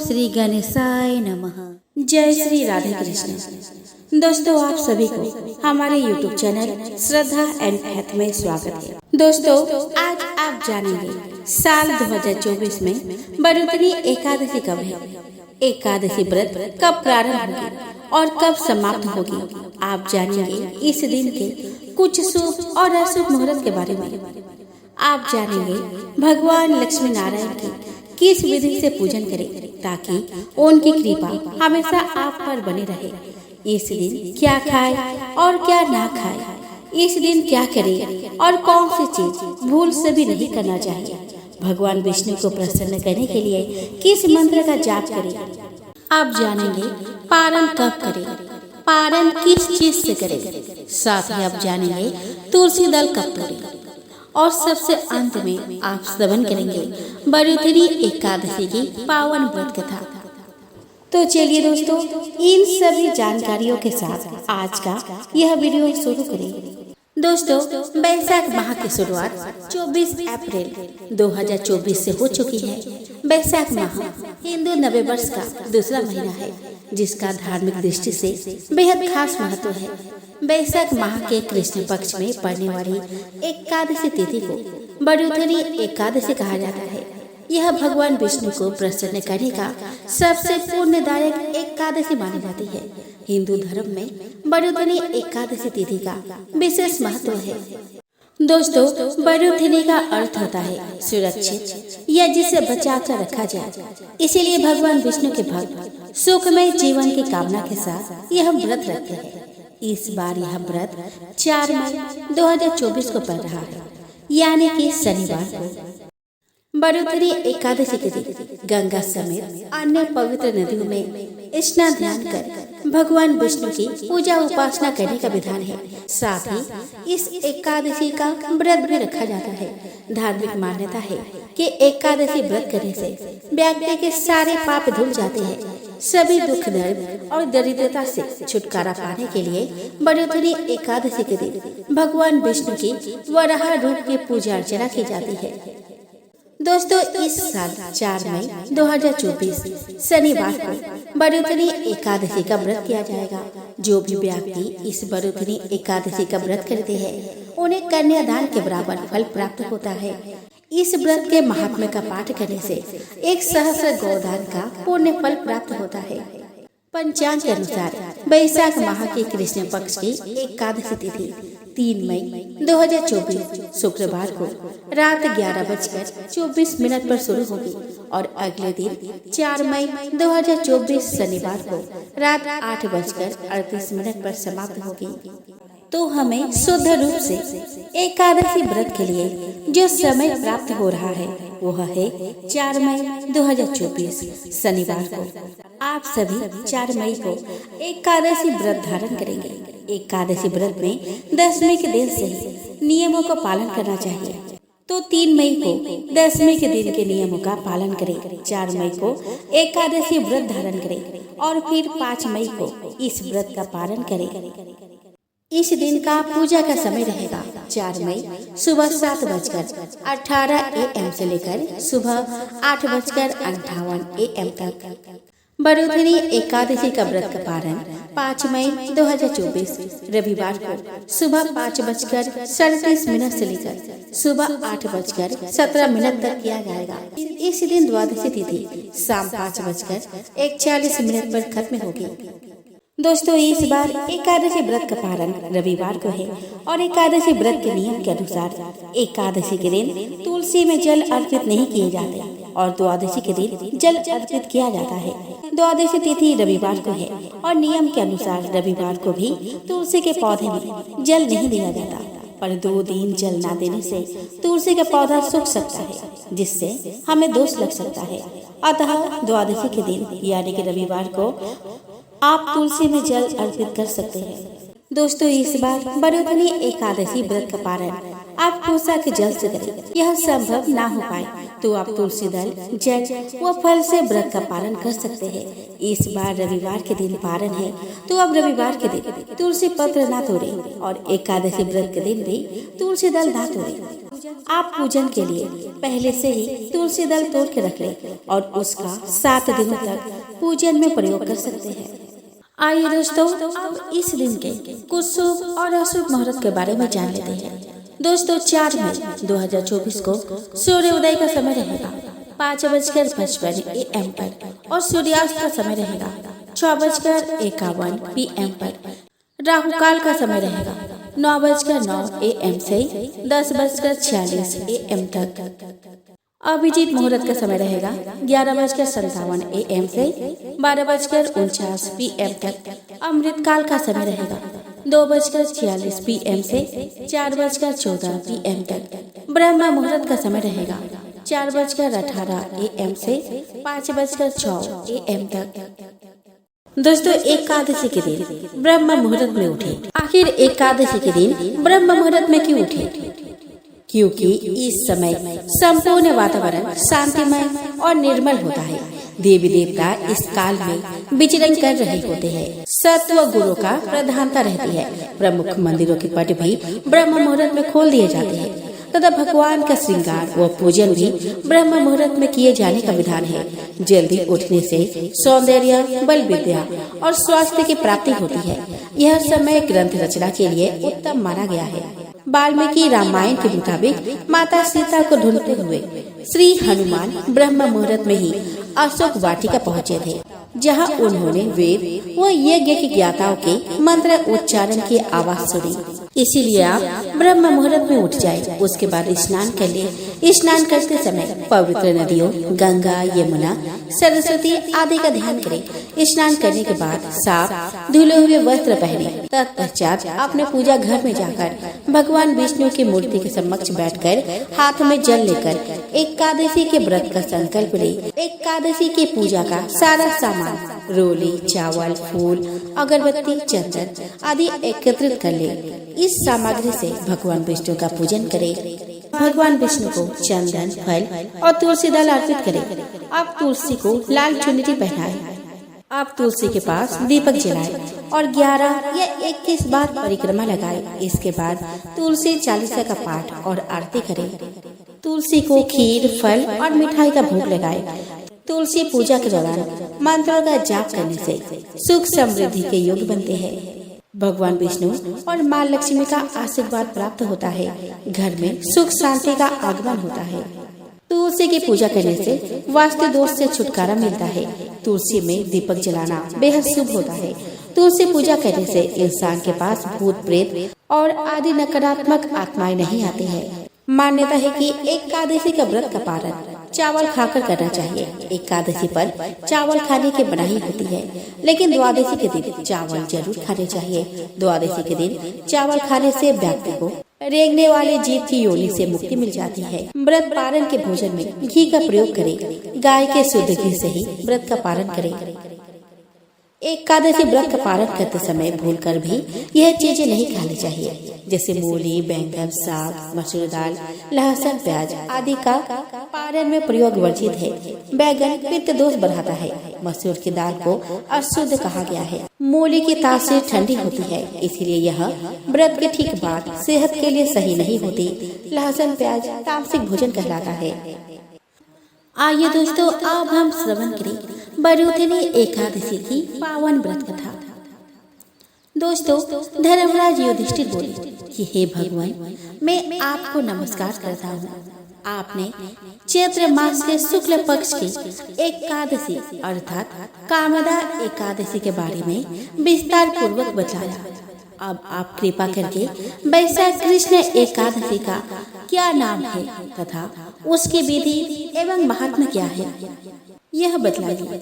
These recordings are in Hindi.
श्री गणेशाय नमः। जय श्री राधे कृष्ण। दोस्तों, आप सभी को हमारे YouTube channel Shraddha and faith में स्वागत है। दोस्तों, आज आप जानेंगे साल 2024 में बढ़ोतरी एकादशी कब है, एकादशी व्रत कब प्रारंभ होगी और कब समाप्त होगी। आप जानेंगे इस दिन के कुछ शुभ और अशुभ मुहूर्त के बारे में। आप जानेंगे भगवान लक्ष्मी नारायण की किस विधि से पूजन करें ताकि उनकी कृपा हमेशा आप पर बनी रहे। इस दिन क्या खाए और क्या ना खाए, इस दिन क्या करें और कौन सी चीज भूल से भी नहीं करना चाहिए। भगवान विष्णु को प्रसन्न करने के लिए किस मंत्र का जाप करें। आप जानेंगे पारण कब करें, पारण किस चीज से करें। साथ ही आप जानेंगे तुलसी दल कब तोड़ें और सबसे अंत में आप श्रवण करेंगे बढ़ोतरी एकादशी की पावन व्रत कथा। तो चलिए दोस्तों, इन सभी जानकारियों के साथ आज का यह वीडियो शुरू करें। दोस्तों, बैसाख माह की शुरुआत 24 अप्रैल 2024 से हो चुकी है। बैसाख माह हिंदू नवे वर्ष का दूसरा महीना है, जिसका धार्मिक दृष्टि से बेहद खास महत्व है। बैसाख माह के कृष्ण पक्ष में पड़ने वाली एकादशी तिथि को बढ़ोतरी एकादशी कहा जाता है। यह भगवान विष्णु को प्रसन्न करने का सबसे पुण्यदायक एकादशी मानी जाती है। हिंदू धर्म में बढ़ोतरी एकादशी तिथि का विशेष महत्व है। दोस्तों, बढ़ोतरी का अर्थ होता है सुरक्षित या जिसे बचा कर रखा जाए। इसीलिए भगवान विष्णु के भक्त सुखमय जीवन की कामना के साथ यह व्रत रखते हैं। इस बार यह व्रत 4 मई 2024 को पड़ रहा है, यानी कि शनिवार को। बढ़ोतरी एकादशी के दिन गंगा समेत अन्य पवित्र नदियों में स्नान ध्यान कर भगवान विष्णु की पूजा उपासना करने का विधान है। साथ ही इस एकादशी का व्रत भी रखा जाता है। धार्मिक मान्यता है कि एकादशी व्रत करने से व्यक्ति के सारे पाप धुल जाते हैं। सभी दुख दर्द और दरिद्रता से छुटकारा पाने के लिए बढ़ोतरी एकादशी के दिन भगवान विष्णु की वराह रूप की पूजा अर्चना की जाती है। दोस्तों, इस साल 4 मई 2024 शनिवार को बढ़ोतरी एकादशी का व्रत किया जाएगा। जो भी व्यक्ति इस बढ़ोतरी एकादशी का व्रत करते हैं, उन्हें कन्यादान के बराबर फल प्राप्त होता है। इस व्रत के महात्म्य का पाठ करने से 1 सहस्त्र गोदान का पुण्य फल प्राप्त होता है। पंचांग के अनुसार बैसाख माह के कृष्ण पक्ष की एकादशी तिथि 3 मई 2024 शुक्रवार को रात 11:24 पर शुरू होगी और अगले दिन 4 मई 2024 शनिवार को रात 8:38 पर समाप्त होगी। तो हमें शुद्ध रूप से एकादशी व्रत के लिए जो समय प्राप्त हो रहा है वह है 4 मई 2024 शनिवार को। आप सभी 4 मई को एकादशी व्रत धारण करेंगे। एकादशी व्रत में 10वें के दिन से ही नियमों का पालन करना चाहिए। तो 3 मई को 10वें के दिन के नियमों का पालन करें। 4 मई को एकादशी व्रत धारण करें और फिर 5 मई को इस व्रत का पालन करें। इस दिन का पूजा का समय रहेगा 4 मई सुबह 7:18 AM से लेकर सुबह 8:58 AM तक। बढ़ोतरी एकादशी का व्रत का पारण 5 मई 2024 रविवार को सुबह 5:37 से लेकर सुबह 8:17 तक किया जाएगा। इस दिन द्वादशी तिथि शाम 5:41 पर खत्म होगी। दोस्तों, इस बार एकादशी व्रत का पारण रविवार को है और एकादशी व्रत के नियम के अनुसार एकादशी के दिन तुलसी में जल अर्पित नहीं किए जाते और द्वादशी के दिन जल अर्पित किया जाता है। द्वादशी तिथि रविवार को है और नियम के अनुसार रविवार को भी तुलसी के पौधे में जल नहीं दिया जाता, पर 2 दिन जल न देने से तुलसी का पौधा सूख सकता है, जिससे हमें दोष लग सकता है। अतः द्वादशी के दिन यानी कि रविवार को आप तुलसी में जल अर्पित कर सकते हैं। दोस्तों, इस बार बढ़ोतरी एकादशी व्रत का पारण आप कोसा के जल से करें। यह संभव ना हो पाए तो आप तुलसी दल, जल व फल से व्रत का पालन कर सकते हैं। इस बार रविवार के दिन पारण है तो अब रविवार के दिन तुलसी पत्र ना तोड़े और एकादशी व्रत के दिन भी तुलसी दल ना तोड़े। आप पूजन के लिए पहले से ही तुलसी दल तोड़ के रख ले और उसका 7 दिनों तक पूजन में प्रयोग कर सकते हैं। आइए दोस्तों, अब इस दिन के कुछ शुभ और अशुभ मुहूर्त के बारे में जान लेते हैं। दोस्तों, 4 मई 2024 को सूर्योदय का समय रहेगा 5:55 AM पर और सूर्यास्त का समय रहेगा 6:51 PM पर। राहु काल का समय रहेगा 9:09 AM से 10:46 AM तक। अभिजीत मुहूर्त का समय रहेगा 11:57 AM से 12:49 PM तक। अमृत काल का समय रहेगा 2:46 PM से 4:14 PM तक। ब्रह्म मुहूर्त का समय रहेगा 4:18 AM से 5:06 AM तक। दोस्तों, एकादशी के दिन ब्रह्म मुहूर्त में उठे। आखिर एकादशी के दिन ब्रह्म मुहूर्त में क्यों उठे? क्योंकि इस समय संपूर्ण वातावरण शांतिमय और निर्मल होता है। देवी देवता इस काल में विचरण कर रहे होते हैं। सत्व गुरु का प्रधानता रहती है। प्रमुख मंदिरों के पट भी ब्रह्म मुहूर्त में खोल दिए जाते हैं तथा भगवान का श्रृंगार व पूजन भी ब्रह्म मुहूर्त में किए जाने का विधान है। जल्दी उठने से सौंदर्य, बल विद्या और स्वास्थ्य की प्राप्ति होती है। यह समय ग्रंथ रचना के लिए उत्तम माना गया है। वाल्मीकि रामायण के मुताबिक माता सीता को ढूंढते हुए श्री हनुमान ब्रह्म मुहूर्त में ही अशोक वाटिका पहुँचे थे, जहाँ उन्होंने वेद व यज्ञ के ज्ञाताओं के मंत्र उच्चारण की आवाज सुनी। इसीलिए आप ब्रह्म मुहूर्त में उठ जाए। उसके बाद स्नान कर ले। स्नान करते समय पवित्र नदियों गंगा, यमुना, सरस्वती आदि का ध्यान करें। स्नान करने के बाद साफ धुले हुए वस्त्र पहने। तत्पश्चात अपने पूजा घर में जाकर भगवान विष्णु की मूर्ति के समक्ष बैठकर हाथ में जल लेकर एकादशी के व्रत का संकल्प ले। एकादशी की पूजा का सारा सामान रोली, चावल, फूल, अगरबत्ती, चंदन आदि एकत्रित कर ले। इस सामग्री से भगवान विष्णु का पूजन करें। भगवान विष्णु को चंदन, फल और तुलसी दल अर्पित करें। आप तुलसी को लाल चुनरी पहनाएं। आप तुलसी के पास दीपक जलाएं और 11 या 21 बार परिक्रमा लगाएं। इसके बाद तुलसी चालीसा का पाठ और आरती करें। तुलसी को खीर, फल और मिठाई का भोग लगाएं। तुलसी पूजा के दौरान मंत्रों का जाप करने से सुख समृद्धि के योग बनते हैं। भगवान विष्णु और माँ लक्ष्मी का आशीर्वाद प्राप्त होता है। घर में सुख शांति का आगमन होता है। तुलसी की पूजा करने से वास्तु दोष से छुटकारा मिलता है। तुलसी में दीपक जलाना बेहद शुभ होता है। तुलसी पूजा करने से इंसान के पास भूत प्रेत और आदि नकारात्मक आत्माएं नहीं आती है। मान्यता है कि एकादशी का व्रत का पारण चावल खाकर करना चाहिए। एकादशी पर चावल खाने की मनाही होती है, लेकिन द्वादशी के दिन चावल जरूर खाने चाहिए। द्वादशी के दिन चावल खाने से व्यक्ति को रेंगने वाले जीव की योनि से मुक्ति मिल जाती है। व्रत पारण के भोजन में घी का प्रयोग करें। गाय के शुद्ध घी से ही व्रत का पारण करें। एकादशी व्रत का पारण करते समय भूलकर भी यह चीजें नहीं खानी चाहिए, जैसे मूली, बैंगन, साग, मसूर दाल, लहसुन, प्याज आदि का पारण में प्रयोग वर्जित है। बैंगन पित्त दोष बढ़ाता है। मसूर की दाल को अशुद्ध कहा गया है। मूली की तासीर ठंडी होती है, इसलिए यह व्रत के ठीक बाद सेहत के लिए सही नहीं होती। लहसुन, प्याज तामसिक भोजन कहलाता है। आइए दोस्तों, अब हम श्रवण करें बरूथिनी एकादशी की पावन व्रत कथा। दोस्तों, धर्मराज युधिष्ठिर बोले कि हे भगवान, मैं आपको नमस्कार करता हूँ। आपने चैत्र मास के शुक्ल पक्ष की एकादशी अर्थात कामदा एकादशी के बारे में विस्तार पूर्वक बताया। अब आप कृपा करके वैशाख कृष्ण एकादशी का क्या नाम है तथा उसकी विधि एवं महात्मा क्या है, यह बतलाइए।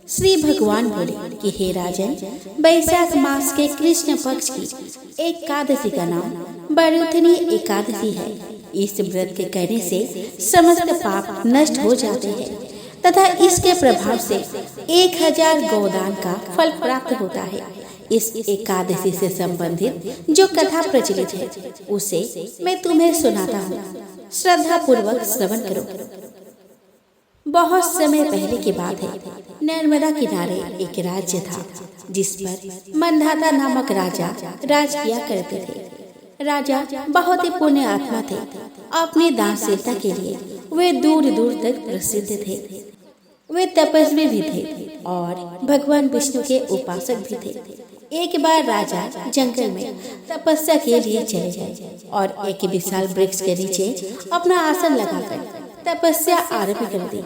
श्री भगवान बोले कि हे राजन, वैशाख मास के कृष्ण पक्ष की एकादशी का नाम बरूथिनी एकादशी है। इस व्रत के करने से समस्त पाप नष्ट हो जाते हैं तथा इसके प्रभाव से 1000 गोदान का फल प्राप्त होता है। इस एकादशी से संबंधित जो कथा प्रचलित है उसे मैं तुम्हें सुनाता हूँ। श्रद्धा पूर्वक श्रवण करो। बहुत समय पहले की बात है। नर्मदा किनारे एक राज्य था जिस पर मंधाता नामक राजा राज किया करते थे। राजा बहुत ही पुण्य आत्मा थे। अपनी दानशीलता के लिए वे दूर दूर तक प्रसिद्ध थे। वे तपस्वी भी थे और भगवान विष्णु के उपासक भी थे। एक बार राजा जंगल में तपस्या के लिए चले गए और एक विशाल वृक्ष के नीचे अपना आसन लगाकर तपस्या आरंभ कर दी।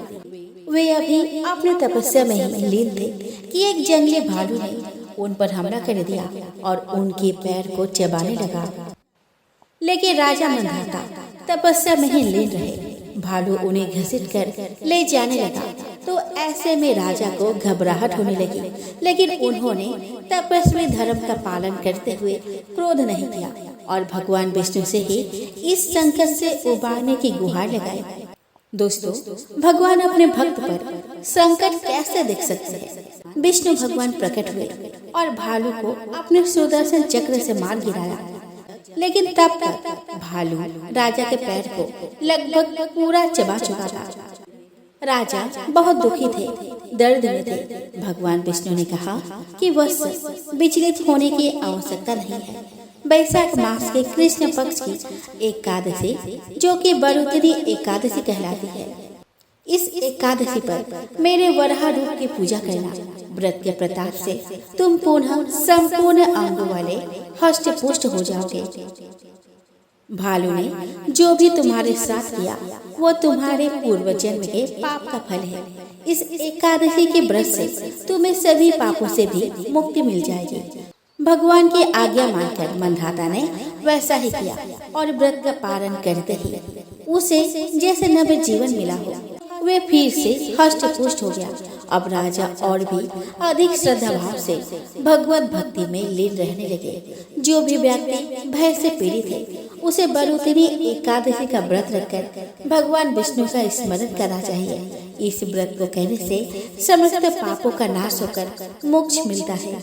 वे अभी अपनी तपस्या में ही लीन थे कि एक जंगली भालू ने उन पर हमला कर दिया और उनके पैर को चबाने लगा। लेकिन राजा मंधाता तपस्या में ही लीन रहे। भालू उन्हें घसीट कर ले जाने लगा तो ऐसे में राजा को घबराहट होने लगी, लेकिन उन्होंने तपस्वी धर्म का पालन करते हुए क्रोध नहीं किया और भगवान विष्णु से ही इस संकट से उबारने की गुहार लगाई। दोस्तों, भगवान अपने भक्त पर संकट कैसे देख सकते हैं? विष्णु भगवान प्रकट हुए और भालू को अपने सुदर्शन चक्र से मार गिराया, लेकिन तब तक भालू राजा के पैर को लगभग पूरा चबा चुका था। राजा बहुत दुखी थे, दर्द में थे। भगवान विष्णु ने कहा कि बस विचलित होने की आवश्यकता नहीं है। वैशाख मास के कृष्ण पक्ष की एकादशी, जो कि बड़ोतरी एकादशी कहलाती है, इस एकादशी पर मेरे वराह रूप की पूजा करना। व्रत के प्रताप से तुम पुनः संपूर्ण अंगों वाले हष्ट पुष्ट हो जाओगे। भालू ने जो भी तुम्हारे साथ किया वो तुम्हारे पूर्व जन्म के पाप का फल है। इस एकादशी के व्रत से तुम्हें सभी पापों से भी मुक्ति मिल जाएगी। भगवान की आज्ञा मानकर मंधाता ने वैसा ही किया और व्रत का पालन करते ही उसे जैसे नव जीवन मिला हो। वे फिर से हष्ट पुष्ट हो गया। अब राजा और भी अधिक श्रद्धा भाव से भगवत भक्ति में लीन रहने लगे। जो भी व्यक्ति भय से पीड़ित है उसे बड़ोतरी एकादशी का व्रत रखकर भगवान विष्णु का स्मरण करना चाहिए। इस व्रत को करने से समस्त पापों का नाश होकर मोक्ष मिलता है।